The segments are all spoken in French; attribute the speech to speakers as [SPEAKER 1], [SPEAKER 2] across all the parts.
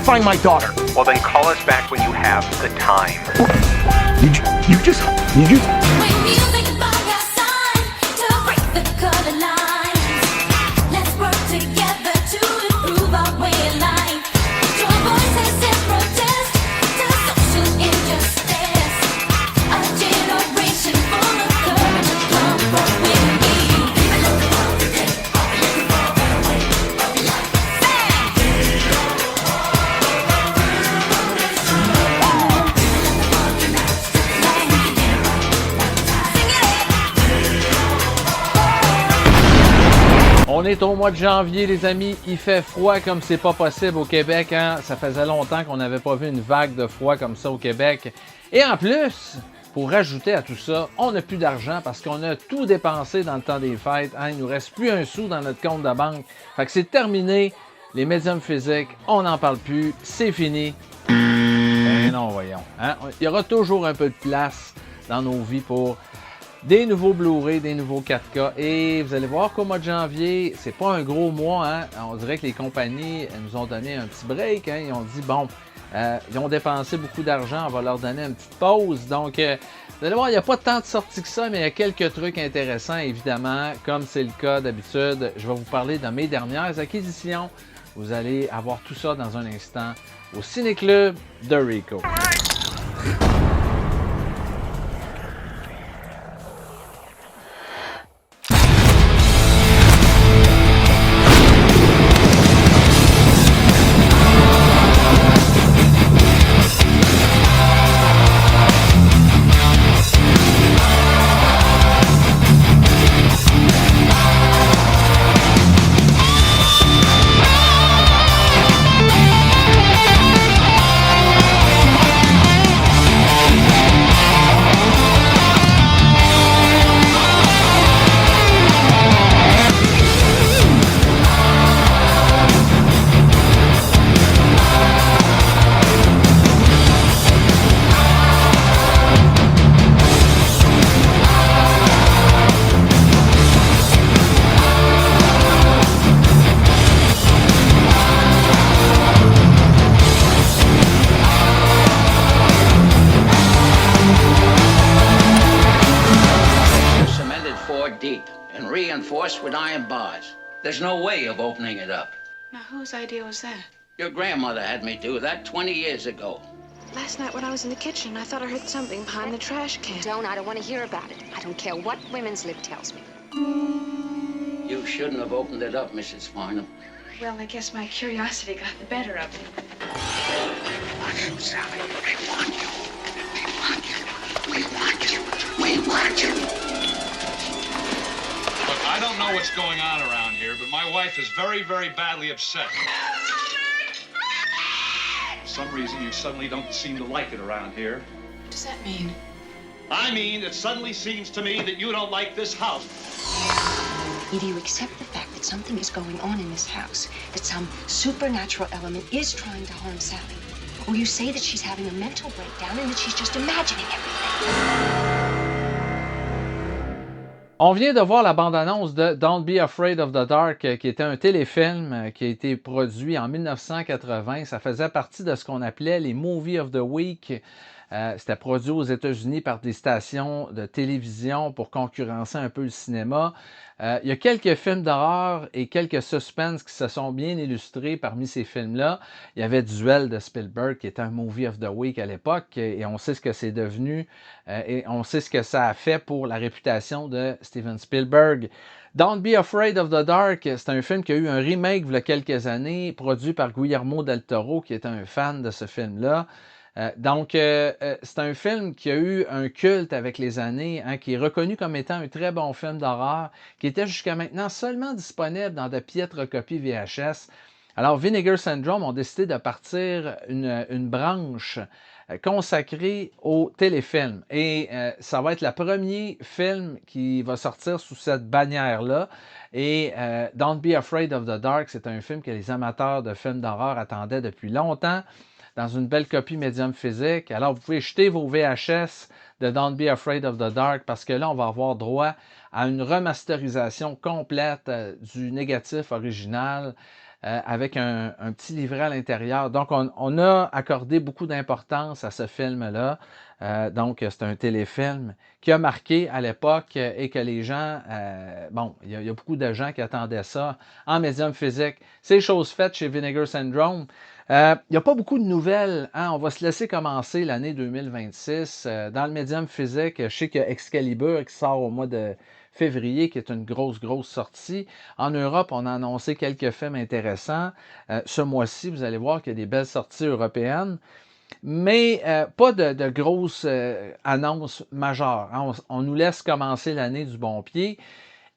[SPEAKER 1] find my daughter.
[SPEAKER 2] Well, then call us back when you have the time.
[SPEAKER 1] You just...
[SPEAKER 3] When music by your side to break the color lines, let's work together to improve our way of life. Join voices in protest to social injustice. A generation full of courage to come from within. I look around today, are we looking for a better way of life?
[SPEAKER 4] On est au mois de janvier, les amis. Il fait froid comme c'est pas possible au Québec. Hein? Ça faisait longtemps qu'on n'avait pas vu une vague de froid comme ça au Québec. Et en plus, pour rajouter à tout ça, on n'a plus d'argent parce qu'on a tout dépensé dans le temps des fêtes. Hein? Il nous reste plus un sou dans notre compte de banque. Fait que c'est terminé. Les médiums physiques, on n'en parle plus. C'est fini. Ben non, voyons. Hein? Il y aura toujours un peu de place dans nos vies pour des nouveaux Blu-ray, des nouveaux 4K. Et vous allez voir qu'au mois de janvier, c'est pas un gros mois. Hein? On dirait que les compagnies nous ont donné un petit break. Hein? Ils ont dit, bon, ils ont dépensé beaucoup d'argent, on va leur donner une petite pause. Donc, vous allez voir, il n'y a pas tant de sorties que ça, mais il y a quelques trucs intéressants, évidemment. Comme c'est le cas d'habitude, je vais vous parler de mes dernières acquisitions. Vous allez avoir tout ça dans un instant au Ciné-Club de Rico.
[SPEAKER 5] Deep and reinforced with iron bars. There's no way of opening it up.
[SPEAKER 6] Now, whose idea was that?
[SPEAKER 5] Your grandmother had me do that 20 years ago.
[SPEAKER 6] Last night when I was in the kitchen, I thought I heard something behind the trash can.
[SPEAKER 7] I don't want to hear about it. I don't care what women's lip tells me.
[SPEAKER 5] You shouldn't have opened it up, Mrs. Farnham.
[SPEAKER 6] Well, I guess my curiosity got the better of me.
[SPEAKER 5] Want you, Sally. We want you. We want you. We want you. We want you.
[SPEAKER 8] Look, I don't know what's going on around here, but my wife is very, very badly upset. For some reason, you suddenly don't seem to like it around here.
[SPEAKER 6] What does that mean?
[SPEAKER 8] I mean, it suddenly seems to me that you don't like this house.
[SPEAKER 7] Either you accept the fact that something is going on in this house, that some supernatural element is trying to harm Sally, or you say that she's having a mental breakdown and that she's just imagining everything.
[SPEAKER 4] On vient de voir la bande-annonce de Don't Be Afraid of the Dark, qui était un téléfilm qui a été produit en 1980. Ça faisait partie de ce qu'on appelait les Movie of the Week. C'était produit aux États-Unis par des stations de télévision pour concurrencer un peu le cinéma. Il y a quelques films d'horreur et quelques suspens qui se sont bien illustrés parmi ces films-là. Il y avait Duel de Spielberg qui était un Movie of the Week à l'époque et on sait ce que c'est devenu et on sait ce que ça a fait pour la réputation de Steven Spielberg. Don't Be Afraid of the Dark, c'est un film qui a eu un remake il y a quelques années, produit par Guillermo del Toro qui est un fan de ce film-là. C'est un film qui a eu un culte avec les années, hein, qui est reconnu comme étant un très bon film d'horreur, qui était jusqu'à maintenant seulement disponible dans de piètres copies VHS. Alors, Vinegar Syndrome ont décidé de partir une branche consacrée au téléfilm. Et ça va être le premier film qui va sortir sous cette bannière-là. Et Don't Be Afraid of the Dark, c'est un film que les amateurs de films d'horreur attendaient depuis longtemps, dans une belle copie médium physique. Alors, vous pouvez jeter vos VHS de Don't Be Afraid of the Dark parce que là, on va avoir droit à une remasterisation complète du négatif original. avec un petit livret à l'intérieur. Donc, on a accordé beaucoup d'importance à ce film-là. Donc, c'est un téléfilm qui a marqué à l'époque et que les gens, bon, il y a beaucoup de gens qui attendaient ça en médium physique. C'est chose faite chez Vinegar Syndrome. Il n'y a pas beaucoup de nouvelles. Hein? On va se laisser commencer l'année 2026. Dans le médium physique, je sais qu'il y a Excalibur qui sort au mois de février, qui est une grosse sortie. En Europe, on a annoncé quelques films intéressants. Ce mois-ci, vous allez voir qu'il y a des belles sorties européennes. Mais pas de grosses annonces majeures. Hein? On nous laisse commencer l'année du bon pied.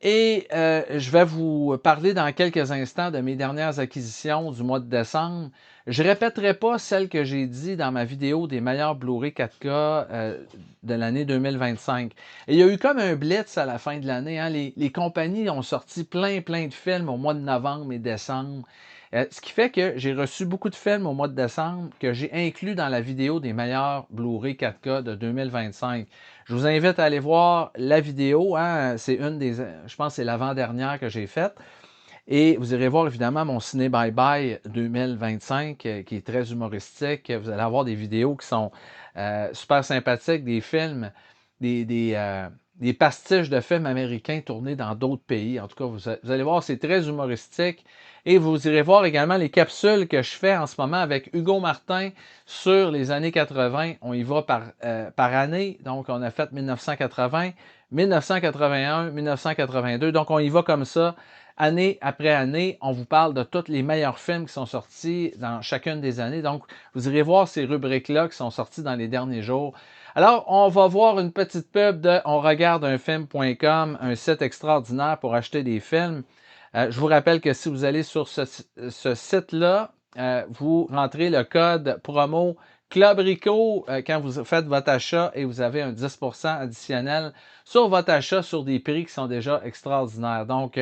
[SPEAKER 4] Et je vais vous parler dans quelques instants de mes dernières acquisitions du mois de décembre. Je ne répéterai pas celles que j'ai dit dans ma vidéo des meilleurs Blu-ray 4K de l'année 2025. Et il y a eu comme un blitz à la fin de l'année. Hein? Les compagnies ont sorti plein de films au mois de novembre et décembre. Ce qui fait que j'ai reçu beaucoup de films au mois de décembre que j'ai inclus dans la vidéo des meilleurs Blu-ray 4K de 2025. Je vous invite à aller voir la vidéo. Hein? C'est une des, je pense que c'est l'avant-dernière que j'ai faite. Et vous irez voir évidemment mon Ciné Bye Bye 2025 qui est très humoristique. Vous allez avoir des vidéos qui sont super sympathiques, des films, des pastiches de films américains tournés dans d'autres pays. En tout cas, vous allez voir, c'est très humoristique. Et vous irez voir également les capsules que je fais en ce moment avec Hugo Martin sur les années 80. On y va par année. Donc, on a fait 1980, 1981, 1982. Donc, on y va comme ça. Année après année, on vous parle de tous les meilleurs films qui sont sortis dans chacune des années. Donc, vous irez voir ces rubriques-là qui sont sorties dans les derniers jours. Alors, on va voir une petite pub de onregardeunfilm.com, un site extraordinaire pour acheter des films. Je vous rappelle que si vous allez sur ce site-là, vous rentrez le code promo Club Rico quand vous faites votre achat et vous avez un 10% additionnel sur votre achat sur des prix qui sont déjà extraordinaires. Donc,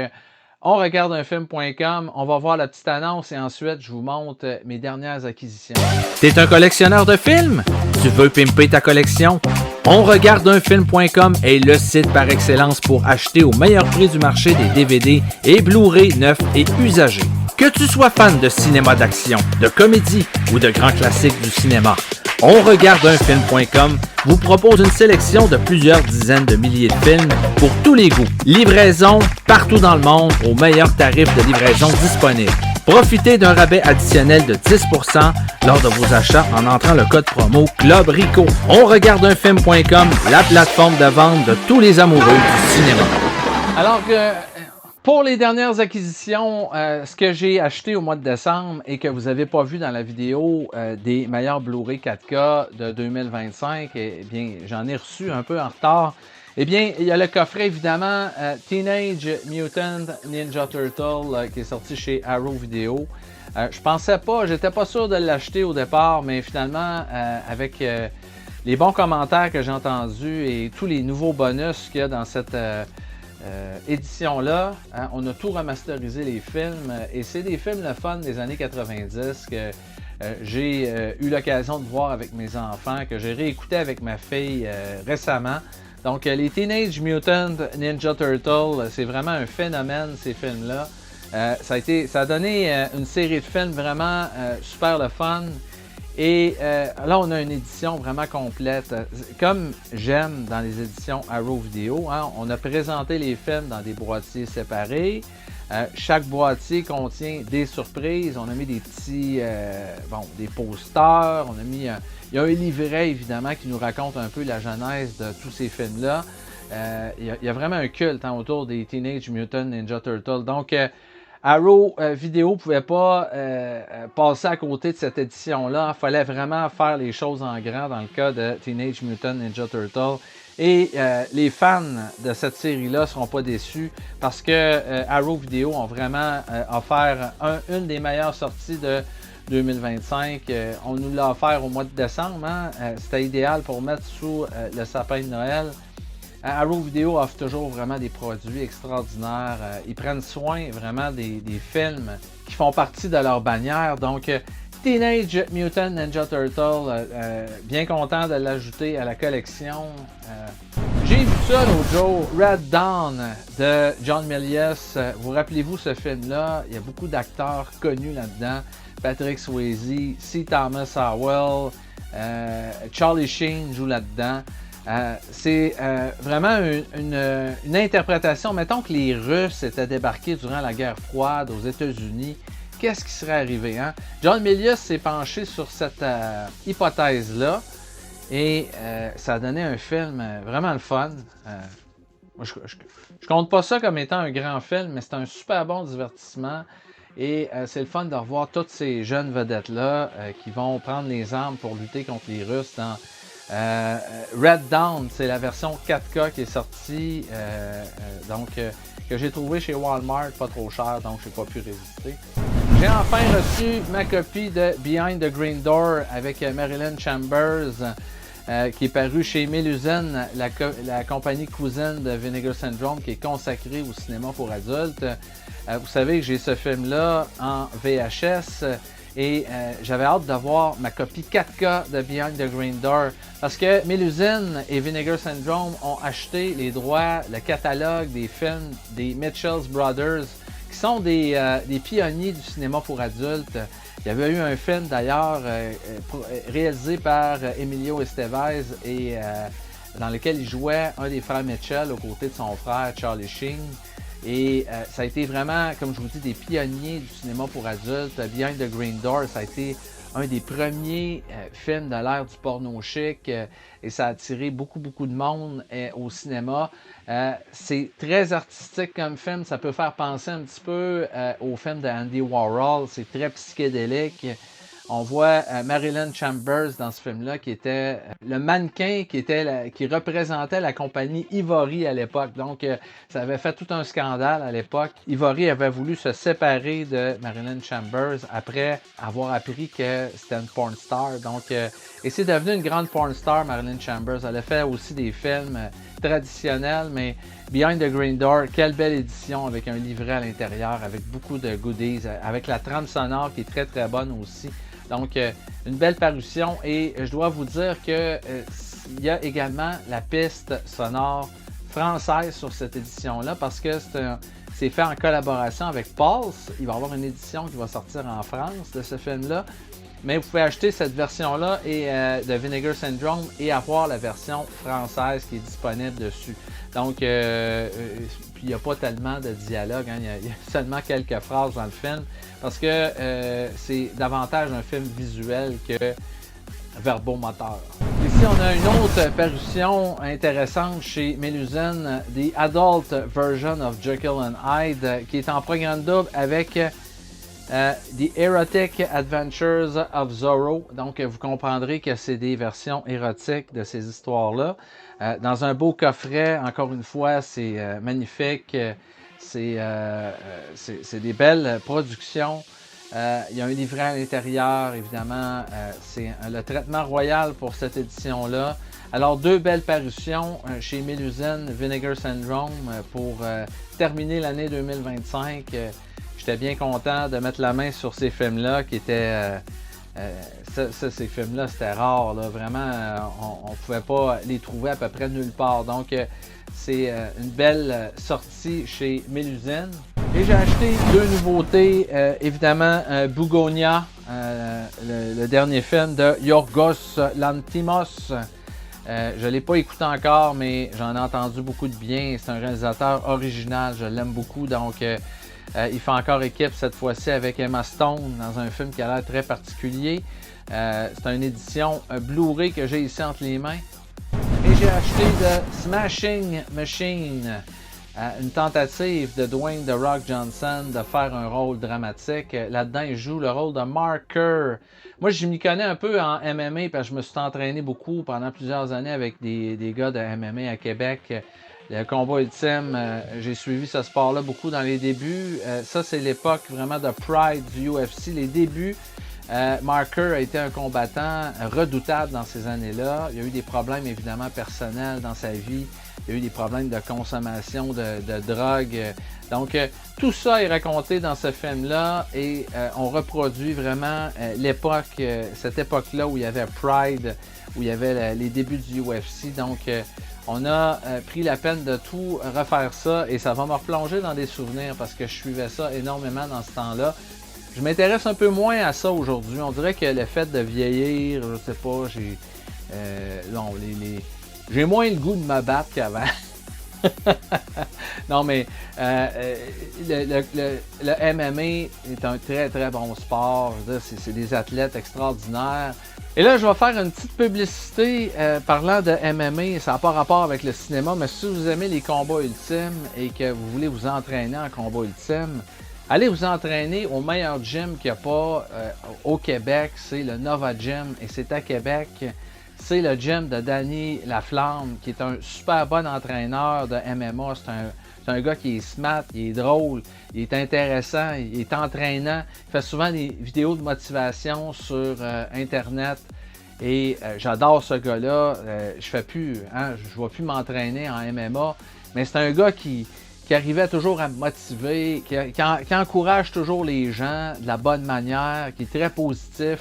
[SPEAKER 4] onregardeunfilm.com, on va voir la petite annonce et ensuite je vous montre mes dernières acquisitions.
[SPEAKER 9] T'es un collectionneur de films? Tu veux pimper ta collection? onregardeunfilm.com est le site par excellence pour acheter au meilleur prix du marché des DVD et Blu-ray neufs et usagés. Que tu sois fan de cinéma d'action, de comédie ou de grands classiques du cinéma, onregardeunfilm.com vous propose une sélection de plusieurs dizaines de milliers de films pour tous les goûts. Livraison partout dans le monde au meilleur tarif de livraison disponible. Profitez d'un rabais additionnel de 10% lors de vos achats en entrant le code promo Club Rico. onregardeunfilm.com, la plateforme de vente de tous les amoureux du cinéma.
[SPEAKER 4] Alors que pour les dernières acquisitions, ce que j'ai acheté au mois de décembre et que vous n'avez pas vu dans la vidéo des meilleurs Blu-ray 4K de 2025, eh bien, j'en ai reçu un peu en retard. Eh bien, il y a le coffret, évidemment, Teenage Mutant Ninja Turtle qui est sorti chez Arrow Video. Je pensais pas, j'étais pas sûr de l'acheter au départ, mais finalement, avec les bons commentaires que j'ai entendus et tous les nouveaux bonus qu'il y a dans cette édition-là, hein, on a tout remasterisé les films et c'est des films le fun des années 90 que j'ai eu l'occasion de voir avec mes enfants, que j'ai réécouté avec ma fille récemment. Donc, les Teenage Mutant Ninja Turtle, c'est vraiment un phénomène, ces films-là. Ça a donné une série de films vraiment super le fun. Et là, on a une édition vraiment complète. Comme j'aime dans les éditions Arrow Video, hein, on a présenté les films dans des boîtiers séparés. Chaque boîtier contient des surprises. On a mis des petits, des posters. On a mis il y a un livret, évidemment, qui nous raconte un peu la genèse de tous ces films-là. Il y a vraiment un culte autour des Teenage Mutant Ninja Turtles. Donc, Arrow Video ne pouvait pas passer à côté de cette édition-là. Il fallait vraiment faire les choses en grand dans le cas de Teenage Mutant Ninja Turtles. Et les fans de cette série-là ne seront pas déçus parce que Arrow Video ont vraiment offert une des meilleures sorties de 2025. On nous l'a offert au mois de décembre. Hein? C'était idéal pour mettre sous le sapin de Noël. Arrow Video offre toujours vraiment des produits extraordinaires. Ils prennent soin vraiment des films qui font partie de leur bannière. Donc, Teenage Mutant Ninja Turtle, bien content de l'ajouter à la collection. J'ai vu ça l'autre jour, Red Dawn de John Milius. Vous rappelez-vous ce film-là? Il y a beaucoup d'acteurs connus là-dedans. Patrick Swayze, C. Thomas Howell, Charlie Sheen joue là-dedans. C'est vraiment une interprétation. Mettons que les Russes étaient débarqués durant la guerre froide aux États-Unis. Qu'est-ce qui serait arrivé? Hein? John Milius s'est penché sur cette hypothèse-là. Et ça a donné un film vraiment le fun. Moi, je compte pas ça comme étant un grand film, mais c'est un super bon divertissement. Et c'est le fun de revoir toutes ces jeunes vedettes-là qui vont prendre les armes pour lutter contre les Russes dans Red Dawn. C'est la version 4K qui est sortie, que j'ai trouvé chez Walmart, pas trop cher, donc j'ai pas pu résister. J'ai enfin reçu ma copie de Behind the Green Door avec Marilyn Chambers, qui est paru chez Mélusine, la compagnie cousine de Vinegar Syndrome, qui est consacrée au cinéma pour adultes. Vous savez que j'ai ce film-là en VHS et j'avais hâte de voir ma copie 4K de Behind the Green Door parce que Mélusine et Vinegar Syndrome ont acheté les droits, le catalogue des films des Mitchell Brothers, qui sont des pionniers du cinéma pour adultes. Il y avait eu un film d'ailleurs réalisé par Emilio Estevez et dans lequel il jouait un des frères Mitchell aux côtés de son frère Charlie Sheen. Et ça a été vraiment, comme je vous dis, des pionniers du cinéma pour adultes. Behind the Green Door, ça a été un des premiers films de l'ère du porno chic et ça a attiré beaucoup de monde au cinéma. C'est très artistique comme film, ça peut faire penser un petit peu au film de Andy Warhol, c'est très psychédélique. On voit Marilyn Chambers dans ce film-là, qui était le mannequin qui représentait la compagnie Ivory à l'époque. Donc, ça avait fait tout un scandale à l'époque. Ivory avait voulu se séparer de Marilyn Chambers après avoir appris que c'était une porn star. Donc, et c'est devenu une grande porn star, Marilyn Chambers. Elle a fait aussi des films traditionnels, mais Behind the Green Door, quelle belle édition avec un livret à l'intérieur, avec beaucoup de goodies, avec la trame sonore qui est très bonne aussi. Donc, une belle parution et je dois vous dire que il y a également la piste sonore française sur cette édition-là parce que c'est fait en collaboration avec Pulse. Il va y avoir une édition qui va sortir en France de ce film-là. Mais vous pouvez acheter cette version-là de Vinegar Syndrome et avoir la version française qui est disponible dessus. Donc, puis il n'y a pas tellement de dialogue, hein. Il y a seulement quelques phrases dans le film parce que c'est davantage un film visuel que verbomoteur. Ici, on a une autre parution intéressante chez Mélusine, The Adult Version of Jekyll and Hyde, qui est en programme double avec The Erotic Adventures of Zorro. Donc, vous comprendrez que c'est des versions érotiques de ces histoires-là. Dans un beau coffret, encore une fois, c'est magnifique. C'est des belles productions. Il y a un livret à l'intérieur, évidemment. C'est le traitement royal pour cette édition-là. Alors, deux belles parutions chez Mélusine, Vinegar Syndrome, pour terminer l'année 2025. J'étais bien content de mettre la main sur ces films-là qui étaient... ces films-là, c'était rare. Là. Vraiment, on ne pouvait pas les trouver à peu près nulle part. Donc, c'est une belle sortie chez Mélusine. Et j'ai acheté deux nouveautés. Évidemment, Bugonia, le dernier film de Yorgos Lanthimos. Je ne l'ai pas écouté encore, mais j'en ai entendu beaucoup de bien. C'est un réalisateur original, je l'aime beaucoup. Donc, il fait encore équipe cette fois-ci avec Emma Stone dans un film qui a l'air très particulier. C'est une édition Blu-ray que j'ai ici entre les mains. Et j'ai acheté The Smashing Machine, une tentative de Dwayne The Rock Johnson de faire un rôle dramatique. Là-dedans, il joue le rôle de Marker. Moi, je m'y connais un peu en MMA parce que je me suis entraîné beaucoup pendant plusieurs années avec des gars de MMA à Québec. Le combat ultime, j'ai suivi ce sport-là beaucoup dans les débuts. Ça, c'est l'époque vraiment de Pride du UFC. Les débuts, Marker a été un combattant redoutable dans ces années-là. Il y a eu des problèmes évidemment personnels dans sa vie. Il y a eu des problèmes de consommation de drogue. Donc, tout ça est raconté dans ce film-là et on reproduit vraiment cette époque-là où il y avait Pride, où il y avait les débuts du UFC. Donc, On a pris la peine de tout refaire ça et ça va me replonger dans des souvenirs parce que je suivais ça énormément dans ce temps-là. Je m'intéresse un peu moins à ça aujourd'hui. On dirait que le fait de vieillir, je sais pas, j'ai moins le goût de me battre qu'avant. Non, mais le MMA est un très très bon sport. C'est des athlètes extraordinaires. Et là, je vais faire une petite publicité parlant de MMA. Ça n'a pas rapport avec le cinéma, mais si vous aimez les combats ultimes et que vous voulez vous entraîner en combat ultime, allez vous entraîner au meilleur gym qu'il n'y a pas au Québec. C'est le Nova Gym et c'est à Québec. C'est le gym de Danny Laflamme, qui est un super bon entraîneur de MMA. C'est un gars qui est smart, il est drôle, il est intéressant, il est entraînant. Il fait souvent des vidéos de motivation sur Internet. Et j'adore ce gars-là. Je ne vais plus m'entraîner en MMA. Mais c'est un gars qui arrivait toujours à me motiver, qui encourage toujours les gens de la bonne manière, qui est très positif.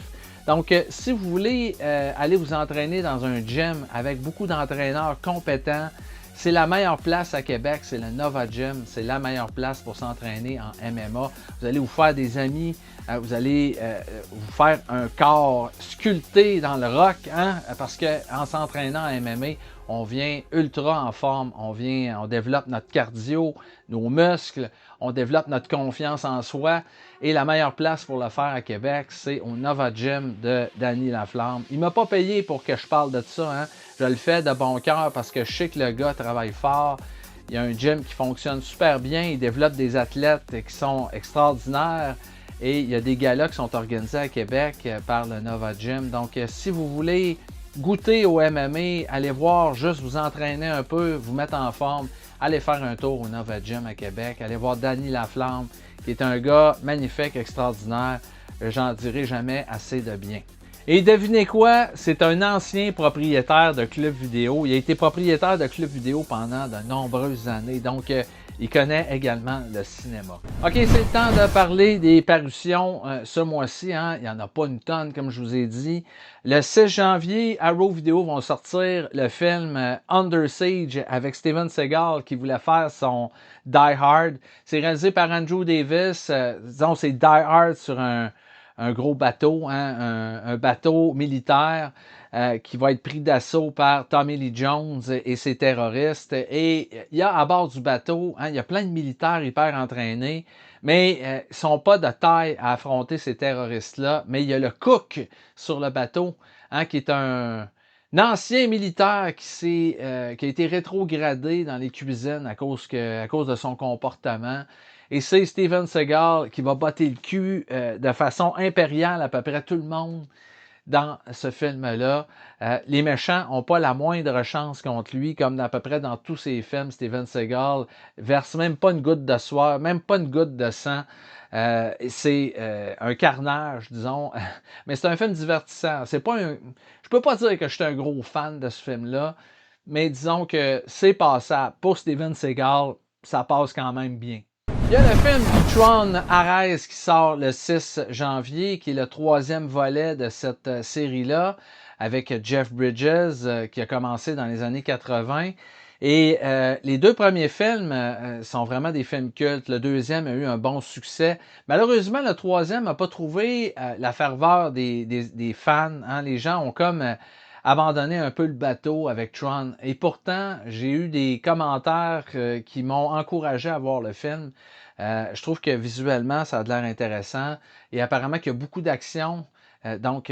[SPEAKER 4] Donc, si vous voulez aller vous entraîner dans un gym avec beaucoup d'entraîneurs compétents, c'est la meilleure place à Québec, c'est le Nova Gym. C'est la meilleure place pour s'entraîner en MMA. Vous allez vous faire des amis, vous allez vous faire un corps sculpté dans le rock, hein? Parce qu'en s'entraînant en MMA, on vient ultra en forme, on développe notre cardio, nos muscles, on développe notre confiance en soi. Et la meilleure place pour le faire à Québec, c'est au Nova Gym de Danny Laflamme. Il ne m'a pas payé pour que je parle de ça, hein? Je le fais de bon cœur parce que je sais que le gars travaille fort. Il y a un gym qui fonctionne super bien, il développe des athlètes qui sont extraordinaires. Et il y a des galas qui sont organisés à Québec par le Nova Gym. Donc, si vous voulez goûter au MMA, allez voir, juste vous entraîner un peu, vous mettre en forme, allez faire un tour au Nova Gym à Québec, allez voir Danny Laflamme, qui est un gars magnifique, extraordinaire, j'en dirai jamais assez de bien. Et devinez quoi, c'est un ancien propriétaire de club vidéo, il a été propriétaire de club vidéo pendant de nombreuses années, donc il connaît également le cinéma. OK, c'est le temps de parler des parutions ce mois-ci. Hein? Il n'y en a pas une tonne, comme je vous ai dit. Le 6 janvier, Arrow Video vont sortir le film Under Siege avec Steven Seagal qui voulait faire son Die Hard. C'est réalisé par Andrew Davis. Disons, c'est Die Hard sur un gros bateau, hein? un bateau militaire. Qui va être pris d'assaut par Tommy Lee Jones et ses terroristes. Et il y a à bord du bateau, hein, il y a plein de militaires hyper entraînés, mais ils ne sont pas de taille à affronter ces terroristes-là. Mais il y a le cook sur le bateau, hein, qui est un ancien militaire qui a été rétrogradé dans les cuisines à cause de son comportement. Et c'est Steven Seagal qui va botter le cul de façon impériale à peu près tout le monde. Dans ce film-là, les méchants n'ont pas la moindre chance contre lui, comme à peu près dans tous ses films. Steven Seagal verse même pas une goutte de sueur, même pas une goutte de sang. C'est un carnage, disons. Mais c'est un film divertissant. C'est pas je peux pas dire que je suis un gros fan de ce film-là, mais disons que c'est passable. Pour Steven Seagal, ça passe quand même bien. Il y a le film Tron Ares qui sort le 6 janvier, qui est le 3e volet de cette série-là, avec Jeff Bridges, qui a commencé dans les années 80. Et les 2 premiers films sont vraiment des films cultes. Le 2e a eu un bon succès. Malheureusement, le 3e n'a pas trouvé la ferveur des fans. Hein. Les gens ont comme abandonné un peu le bateau avec Tron. Et pourtant, j'ai eu des commentaires qui m'ont encouragé à voir le film. Je trouve que visuellement, ça a de l'air intéressant. Et apparemment qu'il y a beaucoup d'action. Donc,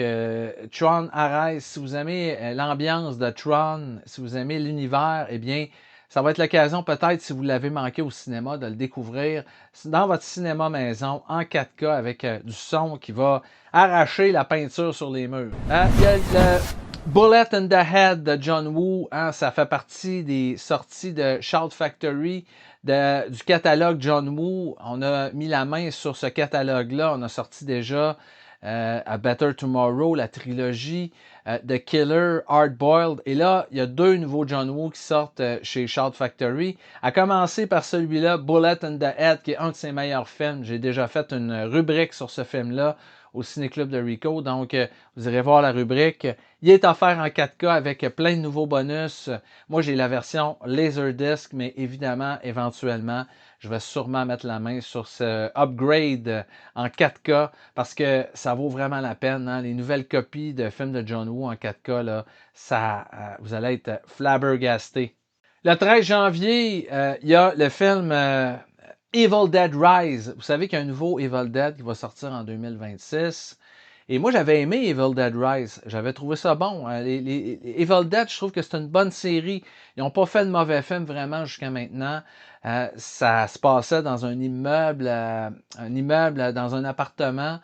[SPEAKER 4] Tron Ares, si vous aimez l'ambiance de Tron, si vous aimez l'univers, eh bien, ça va être l'occasion peut-être, si vous l'avez manqué au cinéma, de le découvrir dans votre cinéma maison, en 4K, avec du son qui va arracher la peinture sur les murs. Il y a le Bullet in the Head de John Woo, hein, ça fait partie des sorties de Shout Factory, du catalogue John Woo. On a mis la main sur ce catalogue-là. On a sorti déjà A Better Tomorrow, la trilogie, The Killer, Hard Boiled. Et là, il y a 2 nouveaux John Woo qui sortent chez Shout Factory. À commencer par celui-là, Bullet in the Head, qui est un de ses meilleurs films. J'ai déjà fait une rubrique sur ce film-là au Ciné-Club de Rico. Donc, vous irez voir la rubrique. Il est offert en 4K avec plein de nouveaux bonus. Moi, j'ai la version Laserdisc, mais évidemment, éventuellement, je vais sûrement mettre la main sur ce upgrade en 4K parce que ça vaut vraiment la peine. Hein? Les nouvelles copies de films de John Woo en 4K, là, ça, vous allez être flabbergasté. Le 13 janvier, il y a le film Evil Dead Rise. Vous savez qu'il y a un nouveau Evil Dead qui va sortir en 2026. Et moi, j'avais aimé Evil Dead Rise. J'avais trouvé ça bon. Les Evil Dead, je trouve que c'est une bonne série. Ils n'ont pas fait de mauvais film vraiment jusqu'à maintenant. Ça se passait dans un immeuble dans un appartement.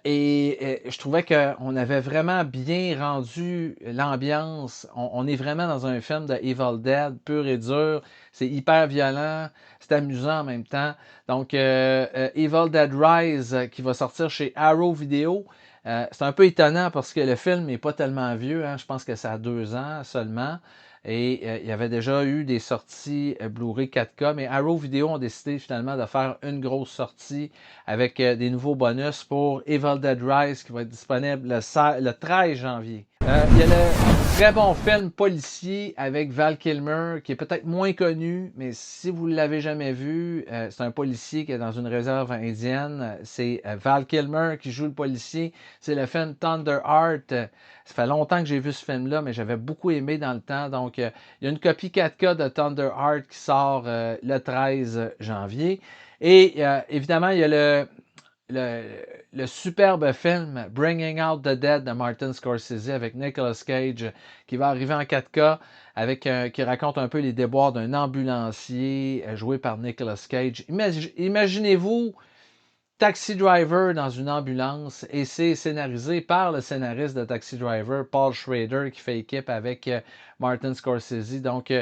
[SPEAKER 4] Et je trouvais qu'on avait vraiment bien rendu l'ambiance. On est vraiment dans un film de Evil Dead pur et dur. C'est hyper violent, c'est amusant en même temps. Donc, Evil Dead Rise qui va sortir chez Arrow Video. C'est un peu étonnant parce que le film n'est pas tellement vieux. Hein. Je pense que ça a 2 ans seulement. Et il y avait déjà eu des sorties Blu-ray 4K, mais Arrow Video ont décidé finalement de faire une grosse sortie avec des nouveaux bonus pour Evil Dead Rise qui va être disponible le 13 janvier. Il y a le très bon film policier avec Val Kilmer qui est peut-être moins connu, mais si vous ne l'avez jamais vu, c'est un policier qui est dans une réserve indienne. C'est Val Kilmer qui joue le policier. C'est le film Thunder Heart. Ça fait longtemps que j'ai vu ce film-là, mais j'avais beaucoup aimé dans le temps. Donc, il y a une copie 4K de Thunder Heart qui sort le 13 janvier. Et évidemment, il y a le superbe film Bringing Out the Dead de Martin Scorsese avec Nicolas Cage qui va arriver en 4K qui raconte un peu les déboires d'un ambulancier joué par Nicolas Cage. Imaginez-vous Taxi Driver dans une ambulance et c'est scénarisé par le scénariste de Taxi Driver, Paul Schrader, qui fait équipe avec Martin Scorsese. Donc,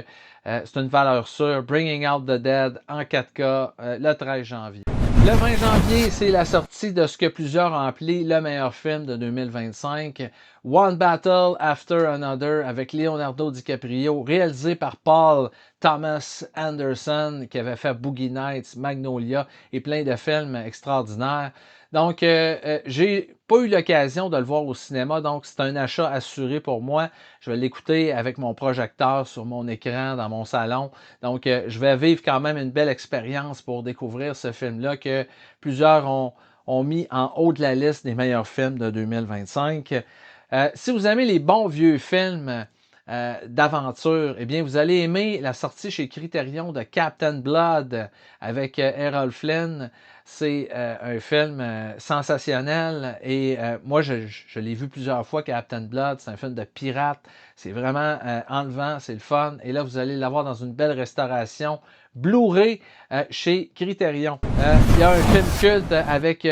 [SPEAKER 4] c'est une valeur sûre. Bringing Out the Dead en 4K le 13 janvier. Le 20 janvier, c'est la sortie de ce que plusieurs ont appelé le meilleur film de 2025, One Battle After Another avec Leonardo DiCaprio, réalisé par Paul Thomas Anderson qui avait fait Boogie Nights, Magnolia et plein de films extraordinaires. Donc, j'ai pas eu l'occasion de le voir au cinéma, donc c'est un achat assuré pour moi. Je vais l'écouter avec mon projecteur sur mon écran dans mon salon. Donc, je vais vivre quand même une belle expérience pour découvrir ce film-là que plusieurs ont mis en haut de la liste des meilleurs films de 2025. Si vous aimez les bons vieux films d'aventure, eh bien, vous allez aimer la sortie chez Criterion de Captain Blood avec Errol Flynn. C'est un film sensationnel et moi, je l'ai vu plusieurs fois, Captain Blood. C'est un film de pirate. C'est vraiment enlevant, c'est le fun. Et là, vous allez l'avoir dans une belle restauration Blu-ray chez Criterion. Il y a un film culte avec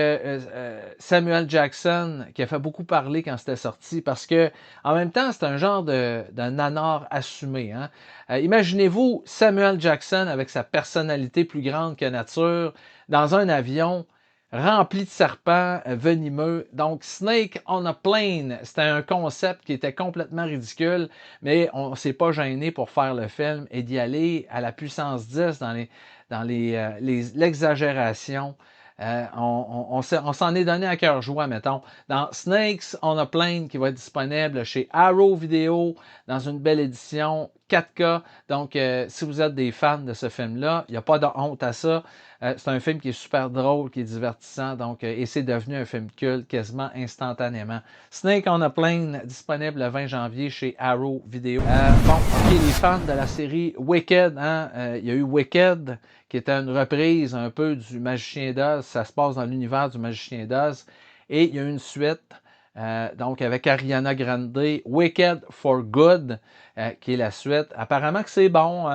[SPEAKER 4] Samuel Jackson qui a fait beaucoup parler quand c'était sorti parce que en même temps, c'est un genre de nanar assumé. Hein? Imaginez-vous Samuel Jackson avec sa personnalité plus grande que nature dans un avion rempli de serpents venimeux. Donc, Snake on a Plane, c'était un concept qui était complètement ridicule, mais on ne s'est pas gêné pour faire le film et d'y aller à la puissance 10 dans l'exagération. On s'en est donné à cœur joie, mettons. Dans Snakes on a Plane, qui va être disponible chez Arrow Video, dans une belle édition 4K. Donc, si vous êtes des fans de ce film-là, il n'y a pas de honte à ça. C'est un film qui est super drôle, qui est divertissant, donc, et c'est devenu un film culte quasiment instantanément. Snake on a Plane, disponible le 20 janvier chez Arrow Video. Les fans de la série Wicked, hein, il y a eu Wicked, qui était une reprise un peu du Magicien d'Oz. Ça se passe dans l'univers du Magicien d'Oz. Et il y a une suite, donc avec Ariana Grande, Wicked for Good, qui est la suite. Apparemment que c'est bon.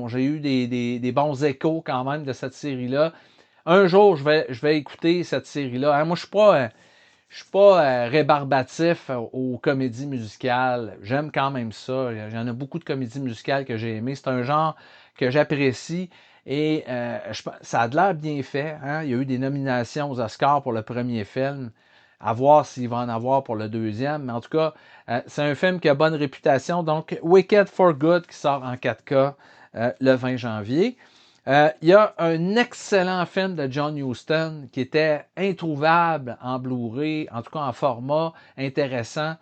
[SPEAKER 4] J'ai eu des bons échos quand même de cette série-là. Un jour, je vais écouter cette série-là. Hein, moi, je suis pas rébarbatif aux comédies musicales. J'aime quand même ça. Il y en a beaucoup de comédies musicales que j'ai aimées. C'est un genre que j'apprécie et ça a de l'air bien fait. Hein? Il y a eu des nominations aux Oscars pour le premier film. À voir s'il va en avoir pour le deuxième. Mais en tout cas, c'est un film qui a bonne réputation. Donc, Wicked for Good qui sort en 4K le 20 janvier. Il y a un excellent film de John Huston qui était introuvable en Blu-ray, en tout cas en format intéressant,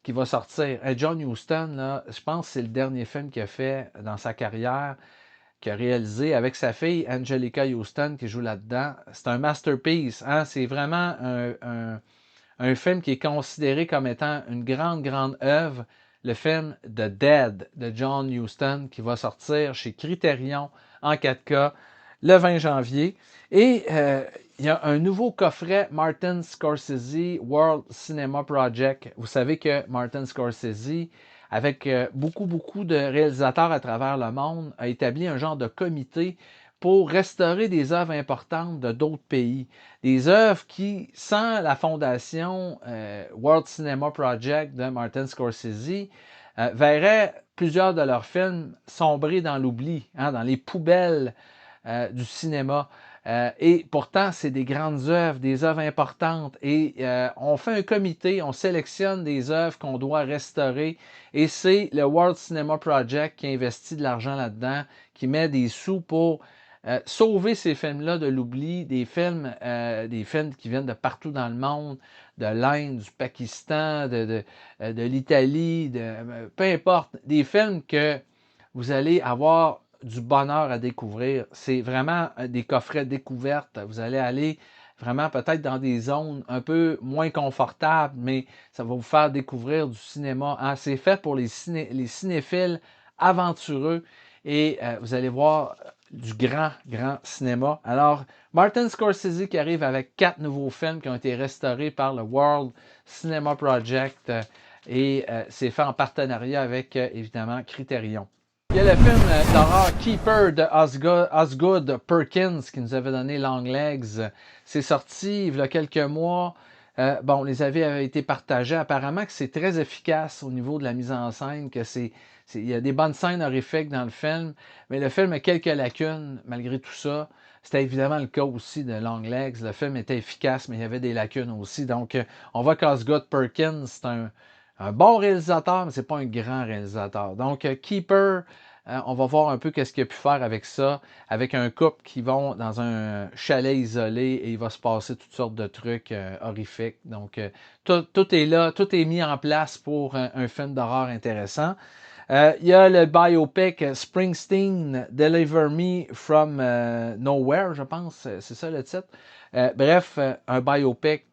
[SPEAKER 4] qui va sortir. John Huston, là, je pense que c'est le dernier film qu'il a fait dans sa carrière, qu'il a réalisé avec sa fille Angelica Houston qui joue là-dedans. C'est un masterpiece. Hein? C'est vraiment un film qui est considéré comme étant une grande, grande œuvre. Le film The Dead de John Huston qui va sortir chez Criterion en 4K le 20 janvier. Et il y a un nouveau coffret Martin Scorsese World Cinema Project. Vous savez que Martin Scorsese, avec beaucoup de réalisateurs à travers le monde, a établi un genre de comité pour restaurer des œuvres importantes de d'autres pays. Des œuvres qui, sans la fondation World Cinema Project de Martin Scorsese, verraient plusieurs de leurs films sombrer dans l'oubli, hein, dans les poubelles du cinéma. Et pourtant, c'est des grandes œuvres, des œuvres importantes. Et on fait un comité, on sélectionne des œuvres qu'on doit restaurer. Et c'est le World Cinema Project qui investit de l'argent là-dedans, qui met des sous pour sauver ces films-là de l'oubli, des films qui viennent de partout dans le monde, de l'Inde, du Pakistan, de l'Italie, peu importe, des films que vous allez avoir du bonheur à découvrir. C'est vraiment des coffrets découvertes. Vous allez aller vraiment peut-être dans des zones un peu moins confortables, mais ça va vous faire découvrir du cinéma. Hein? C'est fait pour les cinéphiles aventureux et vous allez voir du grand cinéma. Alors, Martin Scorsese qui arrive avec 4 nouveaux films qui ont été restaurés par le World Cinema Project et c'est fait en partenariat avec, évidemment, Criterion. Il y a le film d'horreur Keeper de Osgood Perkins qui nous avait donné Long Legs. C'est sorti il y a quelques mois. Bon, les avis avaient été partagés. Apparemment que c'est très efficace au niveau de la mise en scène, que il y a des bonnes scènes horrifiques dans le film, mais le film a quelques lacunes malgré tout ça. C'était évidemment le cas aussi de Long Legs. Le film était efficace, mais il y avait des lacunes aussi. Donc, on voit qu'Osgood Perkins, c'est un bon réalisateur, mais c'est pas un grand réalisateur. Donc, Keeper, on va voir un peu qu'est-ce qu'il a pu faire avec ça, avec un couple qui vont dans un chalet isolé et il va se passer toutes sortes de trucs horrifiques. Donc, tout est là, tout est mis en place pour un film d'horreur intéressant. Il y a le biopic Springsteen, Deliver Me from Nowhere, je pense, c'est ça le titre. Bref, un biopic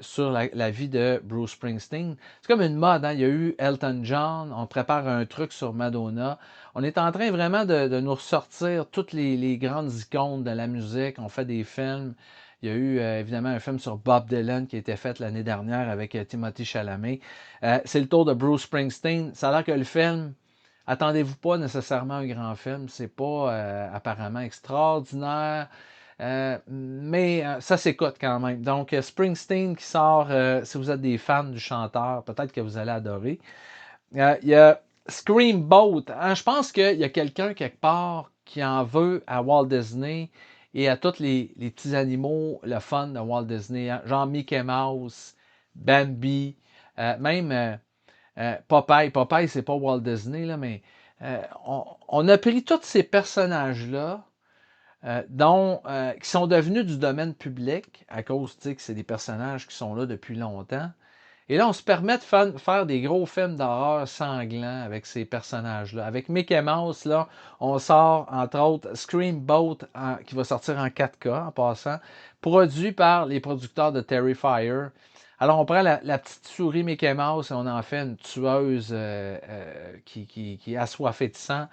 [SPEAKER 4] sur la vie de Bruce Springsteen. C'est comme une mode, hein? Il y a eu Elton John, on prépare un truc sur Madonna. On est en train vraiment de nous ressortir toutes les grandes icônes de la musique. On fait des films. Il y a eu évidemment un film sur Bob Dylan qui a été fait l'année dernière avec Timothée Chalamet. C'est le tour de Bruce Springsteen. Ça a l'air que le film, attendez-vous pas nécessairement un grand film. C'est pas apparemment extraordinaire. Mais ça s'écoute quand même. Donc, Springsteen qui sort, si vous êtes des fans du chanteur, peut-être que vous allez adorer. Il y a Scream Boat. Hein? Je pense qu'il y a quelqu'un quelque part qui en veut à Walt Disney et à tous les petits animaux, le fun de Walt Disney. Hein? Genre Mickey Mouse, Bambi, même Popeye. Popeye, c'est pas Walt Disney, là, mais on a pris tous ces personnages-là qui sont devenus du domaine public à cause, tu sais, que c'est des personnages qui sont là depuis longtemps. Et là, on se permet de faire des gros films d'horreur sanglants avec ces personnages-là. Avec Mickey Mouse, là, on sort, entre autres, Scream Boat, qui va sortir en 4K, en passant, produit par les producteurs de Terrifier. Alors, on prend la petite souris Mickey Mouse et on en fait une tueuse qui est assoiffée de sang.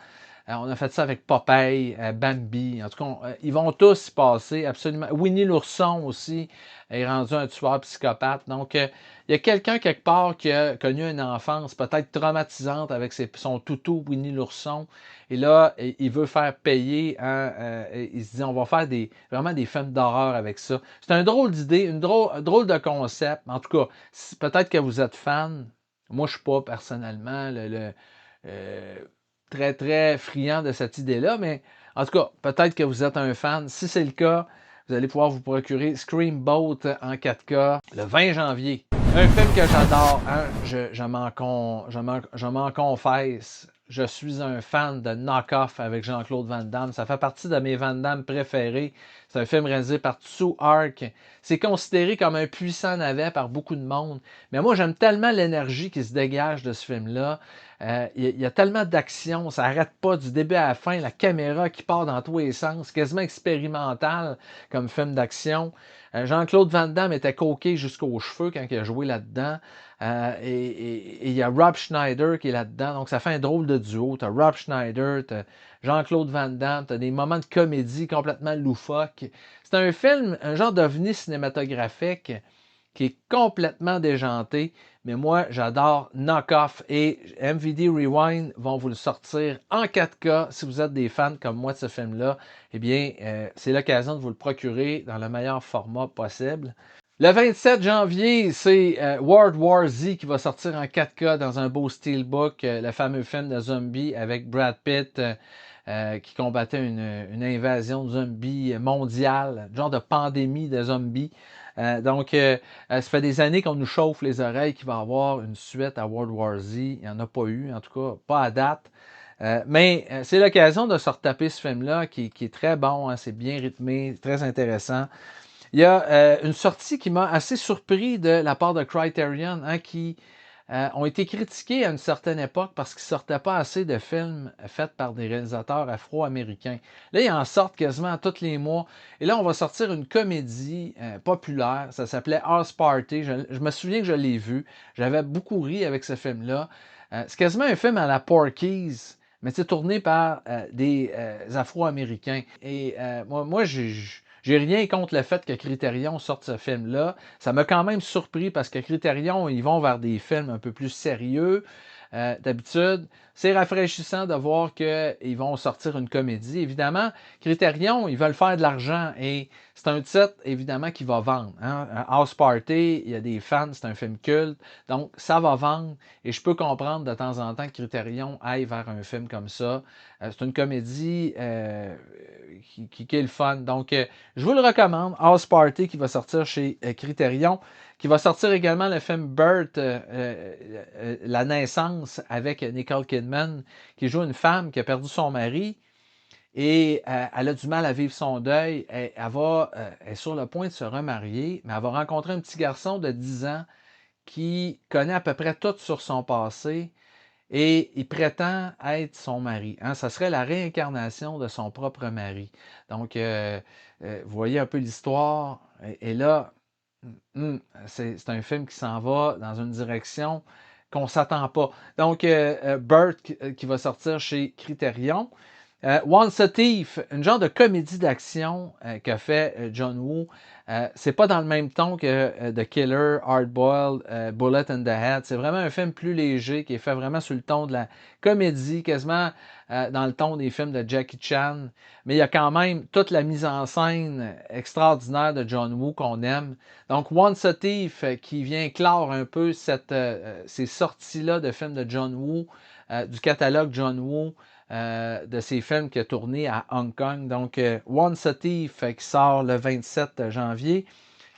[SPEAKER 4] On a fait ça avec Popeye, Bambi. En tout cas, ils vont tous y passer, absolument. Winnie l'ourson aussi est rendu un tueur psychopathe. Donc, il y a quelqu'un quelque part qui a connu une enfance peut-être traumatisante avec son toutou Winnie l'ourson. Et là, il veut faire payer. Hein, il se dit, on va faire vraiment des films d'horreur avec ça. C'est un drôle d'idée, un drôle de concept. En tout cas, peut-être que vous êtes fan. Moi, je ne suis pas personnellement très, très friand de cette idée-là, mais en tout cas, peut-être que vous êtes un fan. Si c'est le cas, vous allez pouvoir vous procurer Scream Boat en 4K le 20 janvier. Un film que j'adore, hein? Je m'en confesse. je suis un fan de Knock-Off avec Jean-Claude Van Damme. Ça fait partie de mes Van Damme préférés. C'est un film réalisé par Tsui Hark. C'est considéré comme un puissant navet par beaucoup de monde. Mais moi, j'aime tellement l'énergie qui se dégage de ce film-là. Il y a tellement d'action, ça n'arrête pas du début à la fin. La caméra qui part dans tous les sens, quasiment expérimental comme film d'action. Jean-Claude Van Damme était coqué jusqu'aux cheveux quand il a joué là-dedans. Et il y a Rob Schneider qui est là-dedans. Donc, ça fait un drôle de duo. Tu as Rob Schneider, tu as Jean-Claude Van Damme, tu as des moments de comédie complètement loufoques. C'est un film, un genre d'ovni cinématographique qui est complètement déjanté. Mais moi, j'adore Knock-Off et MVD Rewind vont vous le sortir en 4K. Si vous êtes des fans comme moi de ce film-là, eh bien, c'est l'occasion de vous le procurer dans le meilleur format possible. Le 27 janvier, c'est World War Z qui va sortir en 4K dans un beau steelbook, le fameux film de zombies avec Brad Pitt qui combattait une invasion de zombies mondiale, genre de pandémie de zombies. Donc, ça fait des années qu'on nous chauffe les oreilles qu'il va y avoir une suite à World War Z. Il n'y en a pas eu, en tout cas, pas à date. Mais c'est l'occasion de se retaper ce film-là qui est très bon, hein, c'est bien rythmé, très intéressant. Il y a une sortie qui m'a assez surpris de la part de Criterion, hein, qui ont été critiqués à une certaine époque parce qu'ils ne sortaient pas assez de films faits par des réalisateurs afro-américains. Là, ils en sortent quasiment tous les mois. Et là, on va sortir une comédie populaire. Ça s'appelait House Party. Je me souviens que je l'ai vu. J'avais beaucoup ri avec ce film-là. C'est quasiment un film à la Porky's, mais c'est tourné par des afro-américains. Et moi j'ai rien contre le fait que Criterion sorte ce film-là. Ça m'a quand même surpris parce que Criterion, ils vont vers des films un peu plus sérieux. D'habitude, c'est rafraîchissant de voir qu'ils vont sortir une comédie. Évidemment, Criterion, ils veulent faire de l'argent et c'est un titre, évidemment, qui va vendre. Hein? House Party, il y a des fans, c'est un film culte, donc ça va vendre et je peux comprendre de temps en temps que Criterion aille vers un film comme ça. C'est une comédie qui est le fun. Donc, je vous le recommande, House Party qui va sortir chez Criterion, qui va sortir également le film Birth, La naissance, avec Nicole Kidman, qui joue une femme qui a perdu son mari et elle a du mal à vivre son deuil. Elle est sur le point de se remarier, mais elle va rencontrer un petit garçon de 10 ans qui connaît à peu près tout sur son passé et il prétend être son mari. Hein? Ça serait la réincarnation de son propre mari. Donc, vous voyez un peu l'histoire. Et là, c'est un film qui s'en va dans une direction qu'on ne s'attend pas. Donc, Birth qui va sortir chez Criterion. Once a Thief, une genre de comédie d'action qu'a fait John Woo. C'est pas dans le même ton que The Killer, Hardboiled, Bullet in the Head. C'est vraiment un film plus léger qui est fait vraiment sur le ton de la comédie, quasiment dans le ton des films de Jackie Chan. Mais il y a quand même toute la mise en scène extraordinaire de John Woo qu'on aime. Donc Once a Thief qui vient clore un peu ces sorties-là de films de John Woo, du catalogue John Woo. De ces films qui a tourné à Hong Kong. Donc, Once a Thief qui sort le 27 janvier.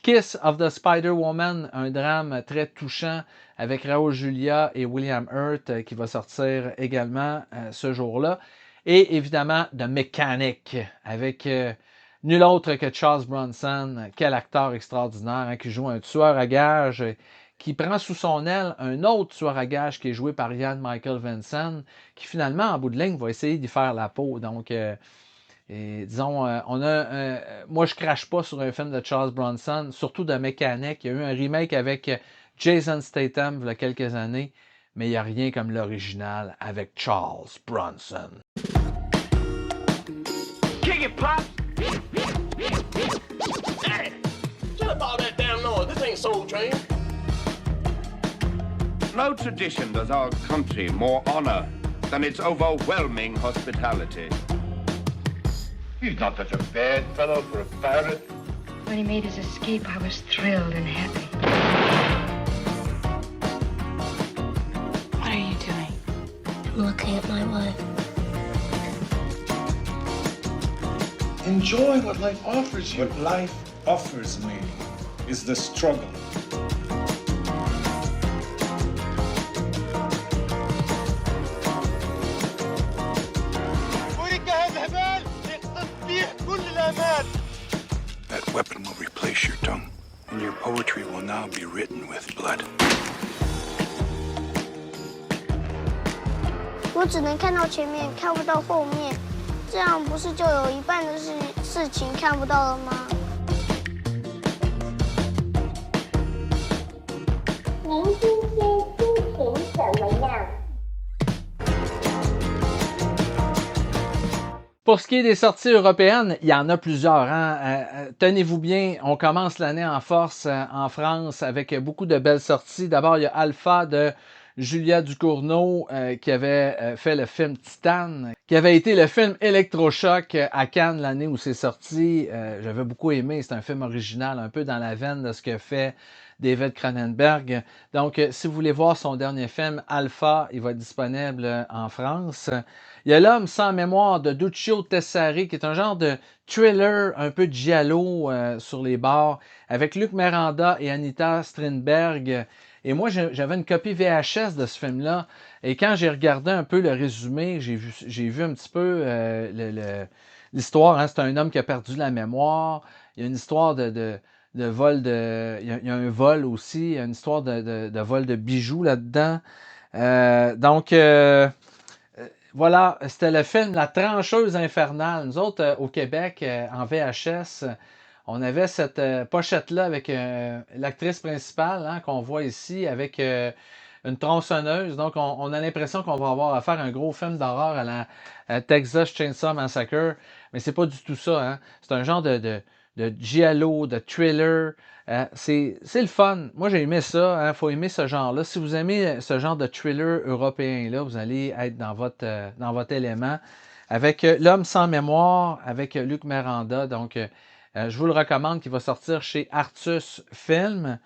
[SPEAKER 4] Kiss of the Spider-Woman, un drame très touchant avec Raoul Julia et William Hurt qui va sortir également ce jour-là. Et évidemment, The Mechanic avec nul autre que Charles Bronson. Quel acteur extraordinaire hein, qui joue un tueur à gages qui prend sous son aile un autre tueur à gages qui est joué par Ian Michael Vincent, qui finalement, en bout de ligne, va essayer d'y faire la peau. Donc, disons, moi, je crache pas sur un film de Charles Bronson, surtout de Mechanic. Il y a eu un remake avec Jason Statham il y a quelques années, mais il n'y a rien comme l'original avec Charles Bronson.
[SPEAKER 5] Kick it, Pop! Hey! Shut up all that damn noise. This ain't Soul Train.
[SPEAKER 10] No tradition does our country more honor than its overwhelming hospitality.
[SPEAKER 1] He's not such a bad fellow for a pirate.
[SPEAKER 7] When he made his escape, I was thrilled and happy. What are you doing?
[SPEAKER 3] I'm looking at my wife.
[SPEAKER 11] Enjoy what life offers you. What life offers me is the struggle.
[SPEAKER 5] shall be written with blood.
[SPEAKER 12] 我只能看到前面，看不到后面，这样不是就有一半的事情看不到了吗？
[SPEAKER 3] 您今天心情怎么样？
[SPEAKER 4] Pour ce qui est des sorties européennes, il y en a plusieurs. Tenez-vous bien, on commence l'année en force en France avec beaucoup de belles sorties. D'abord, il y a Alpha de Julia Ducournau qui avait fait le film Titane, qui avait été le film électrochoc à Cannes l'année où c'est sorti. J'avais beaucoup aimé, c'est un film original, un peu dans la veine de ce que fait David Cronenberg. Donc, si vous voulez voir son dernier film, Alpha, il va être disponible en France. Il y a L'homme sans mémoire de Duccio Tessari, qui est un genre de thriller un peu giallo sur les bords, avec Luc Miranda et Anita Strindberg. Et moi, j'avais une copie VHS de ce film-là. Et quand j'ai regardé un peu le résumé, j'ai vu un petit peu l'histoire. Hein. C'est un homme qui a perdu la mémoire. Il y a une histoire de vol de... Il y a un vol aussi. Il y a une histoire de vol de bijoux là-dedans. Voilà, c'était le film La trancheuse infernale. Nous autres, au Québec, en VHS, on avait cette pochette-là avec l'actrice principale hein, qu'on voit ici avec une tronçonneuse. Donc, on a l'impression qu'on va avoir à faire un gros film d'horreur à la Texas Chainsaw Massacre. Mais c'est pas du tout ça. Hein. C'est un genre de giallo, de thriller. C'est le fun. Moi, j'ai aimé ça. Il faut aimer ce genre-là. Si vous aimez ce genre de thriller européen-là, vous allez être dans votre élément. Avec L'homme sans mémoire, avec Luc Miranda. Donc, je vous le recommande, qui va sortir chez Artus Film.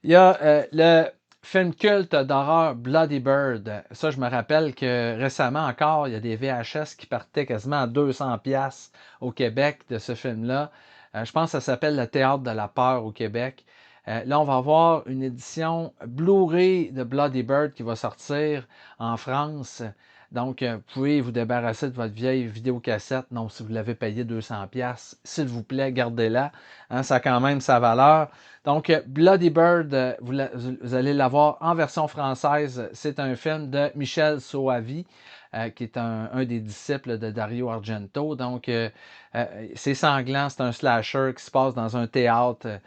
[SPEAKER 4] Il y a le film culte d'horreur Bloody Bird. Ça, je me rappelle que récemment encore, il y a des VHS qui partaient quasiment à 200$ au Québec de ce film-là. Je pense que ça s'appelle Le Théâtre de la peur au Québec. Là, on va avoir une édition Blu-ray de Bloody Bird qui va sortir en France. Donc, vous pouvez vous débarrasser de votre vieille vidéocassette. Non, si vous l'avez payé 200$, s'il vous plaît, gardez-la. Hein, ça a quand même sa valeur. Donc, Bloody Bird, vous allez l'avoir en version française. C'est un film de Michel Soavi, qui est un des disciples de Dario Argento. Donc, c'est sanglant, c'est un slasher qui se passe dans un théâtre.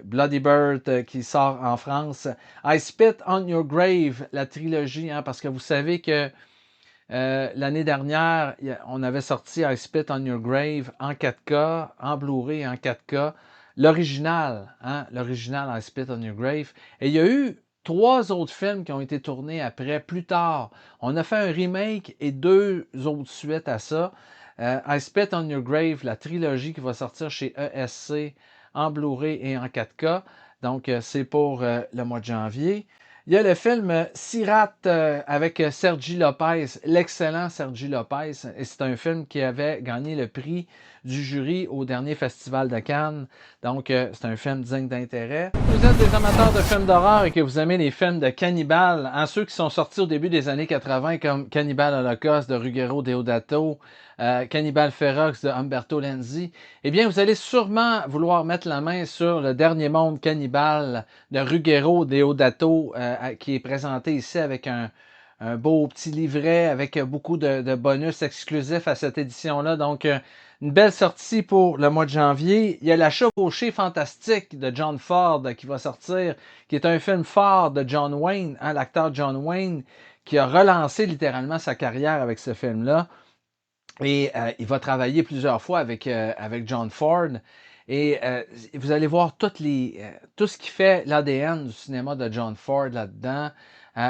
[SPEAKER 4] Bloody Bird qui sort en France. I Spit on Your Grave, la trilogie, hein, parce que vous savez que l'année dernière, on avait sorti I Spit on Your Grave en 4K, en Blu-ray en 4K. L'original, hein, l'original I Spit on Your Grave. Et il y a eu 3 autres films qui ont été tournés après, plus tard. On a fait un remake et 2 autres suites à ça. I Spit on Your Grave, la trilogie qui va sortir chez ESC en Blu-ray et en 4K. Donc, c'est pour le mois de janvier. Il y a le film Sirat avec Sergi Lopez, l'excellent Sergi Lopez. Et c'est un film qui avait gagné le prix du jury au dernier festival de Cannes. Donc, c'est un film digne d'intérêt. Vous êtes des amateurs de films d'horreur et que vous aimez les films de cannibales, hein, ceux qui sont sortis au début des années 80 comme Cannibal Holocaust de Ruggero Deodato, Cannibal Ferox de Umberto Lenzi, eh bien, vous allez sûrement vouloir mettre la main sur Le Dernier Monde Cannibale de Ruggero Deodato, qui est présenté ici avec un beau petit livret avec beaucoup de bonus exclusifs à cette édition-là. Donc, une belle sortie pour le mois de janvier. Il y a La Chevauchée fantastique de John Ford qui va sortir, qui est un film phare de John Wayne, hein, l'acteur John Wayne, qui a relancé littéralement sa carrière avec ce film-là. Et il va travailler plusieurs fois avec John Ford. Et vous allez voir tout ce qui fait l'ADN du cinéma de John Ford là-dedans.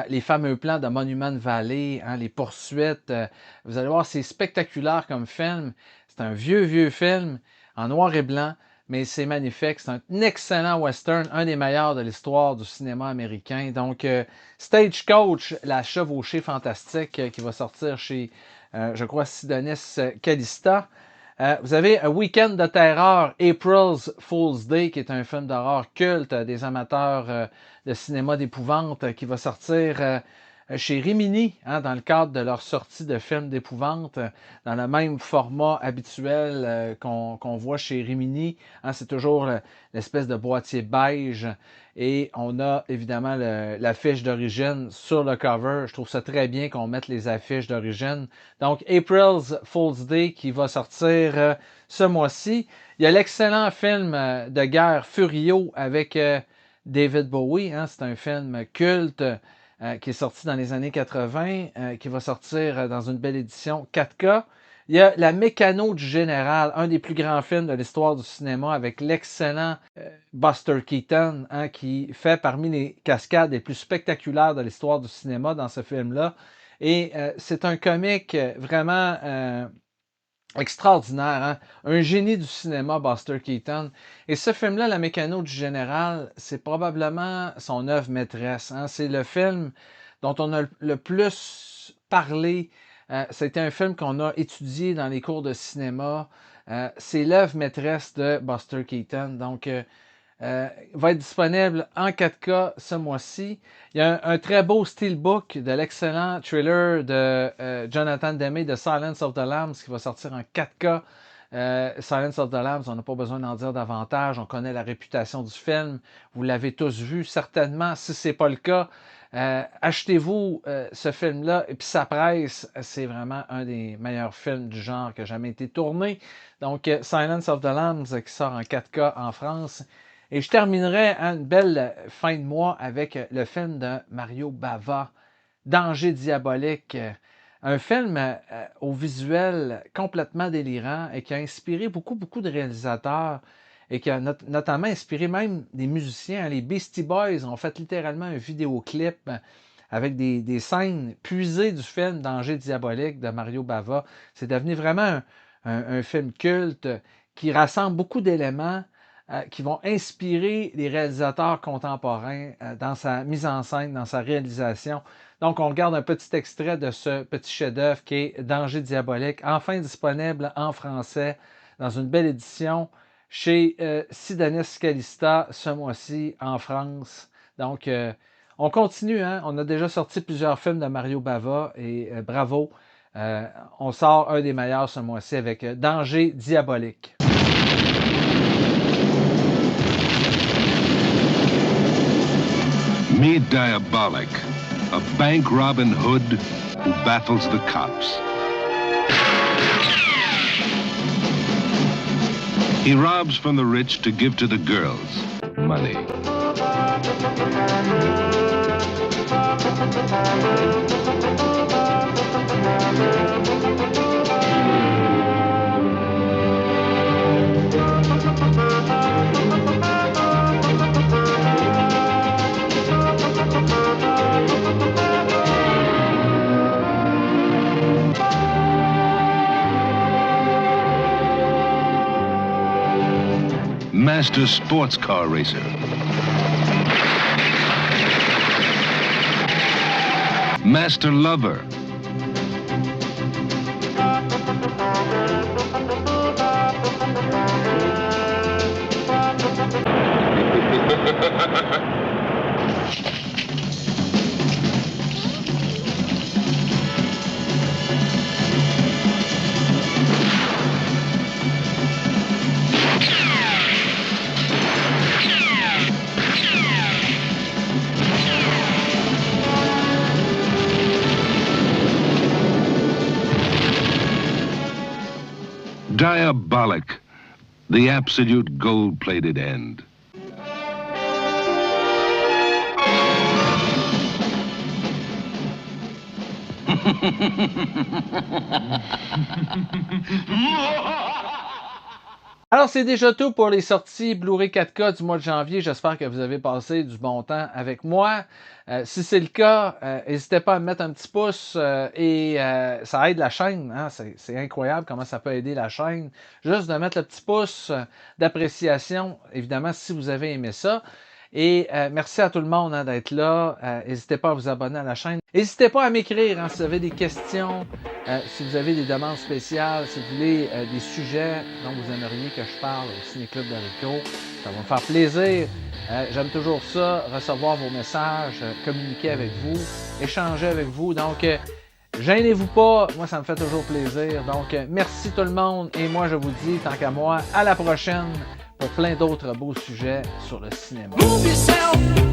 [SPEAKER 4] Les fameux plans de Monument Valley, hein, les poursuites. Vous allez voir, c'est spectaculaire comme film. C'est un vieux film en noir et blanc, mais c'est magnifique. C'est un excellent western, un des meilleurs de l'histoire du cinéma américain. Donc, Stagecoach, La Chevauchée fantastique, qui va sortir chez, je crois, Sidonis Calista. Vous avez Un Week-end de terreur, April's Fool's Day, qui est un film d'horreur culte des amateurs de cinéma d'épouvante qui va sortir chez Rimini, hein, dans le cadre de leur sortie de films d'épouvante, dans le même format habituel qu'on voit chez Rimini. Hein, c'est toujours l'espèce de boîtier beige. Et on a évidemment l'affiche d'origine sur le cover. Je trouve ça très bien qu'on mette les affiches d'origine. Donc, April's Fool's Day qui va sortir ce mois-ci. Il y a l'excellent film de guerre Furio avec David Bowie. Hein, c'est un film culte qui est sorti dans les années 80, qui va sortir dans une belle édition 4K. Il y a La Mécano du Général, un des plus grands films de l'histoire du cinéma avec l'excellent Buster Keaton, hein, qui fait parmi les cascades les plus spectaculaires de l'histoire du cinéma dans ce film-là. Et c'est un comique vraiment extraordinaire, hein? Un génie du cinéma, Buster Keaton. Et ce film-là, La Mécano du Général, c'est probablement son œuvre maîtresse. Hein? C'est le film dont on a le plus parlé. C'était un film qu'on a étudié dans les cours de cinéma. C'est l'œuvre maîtresse de Buster Keaton. Donc, va être disponible en 4K ce mois-ci. Il y a un très beau steelbook de l'excellent thriller de Jonathan Demme de Silence of the Lambs qui va sortir en 4K. Silence of the Lambs, on n'a pas besoin d'en dire davantage. On connaît la réputation du film. Vous l'avez tous vu certainement. Si ce n'est pas le cas, achetez-vous ce film-là. Et puis sa presse, c'est vraiment un des meilleurs films du genre qui a jamais été tourné. Donc, Silence of the Lambs qui sort en 4K en France. Et je terminerai une belle fin de mois avec le film de Mario Bava, Danger diabolique. Un film au visuel complètement délirant et qui a inspiré beaucoup de réalisateurs et qui a notamment inspiré même des musiciens. Les Beastie Boys ont fait littéralement un vidéoclip avec des scènes puisées du film Danger diabolique de Mario Bava. C'est devenu vraiment un film culte qui rassemble beaucoup d'éléments qui vont inspirer les réalisateurs contemporains dans sa mise en scène, dans sa réalisation. Donc, on regarde un petit extrait de ce petit chef-d'œuvre qui est Danger diabolique, enfin disponible en français dans une belle édition chez Sidonis Scalista ce mois-ci en France. Donc, on continue, hein? On a déjà sorti plusieurs films de Mario Bava et bravo. On sort un des meilleurs ce mois-ci avec Danger diabolique.
[SPEAKER 13] Meet Diabolik, a bank Robin Hood who baffles the cops. He robs from the rich to give to the girls money. Master sports car racer. Master lover. Diabolik, the absolute gold-plated end.
[SPEAKER 4] Alors, c'est déjà tout pour les sorties Blu-ray 4K du mois de janvier. J'espère que vous avez passé du bon temps avec moi. Si c'est le cas, n'hésitez pas à me mettre un petit pouce et ça aide la chaîne. Hein? C'est incroyable comment ça peut aider la chaîne. Juste de mettre le petit pouce d'appréciation, évidemment, si vous avez aimé ça. Et merci à tout le monde hein, d'être là. N'hésitez pas à vous abonner à la chaîne. N'hésitez pas à m'écrire hein, si vous avez des questions, si vous avez des demandes spéciales, si vous voulez des sujets dont vous aimeriez que je parle au Ciné Club de Rico. Ça va me faire plaisir J'aime toujours ça, recevoir vos messages, communiquer avec vous, échanger avec vous. Donc, gênez-vous pas, moi ça me fait toujours plaisir. Donc, merci tout le monde et moi je vous dis, tant qu'à moi, à la prochaine pour plein d'autres beaux sujets sur le cinéma.
[SPEAKER 14] Move yourself.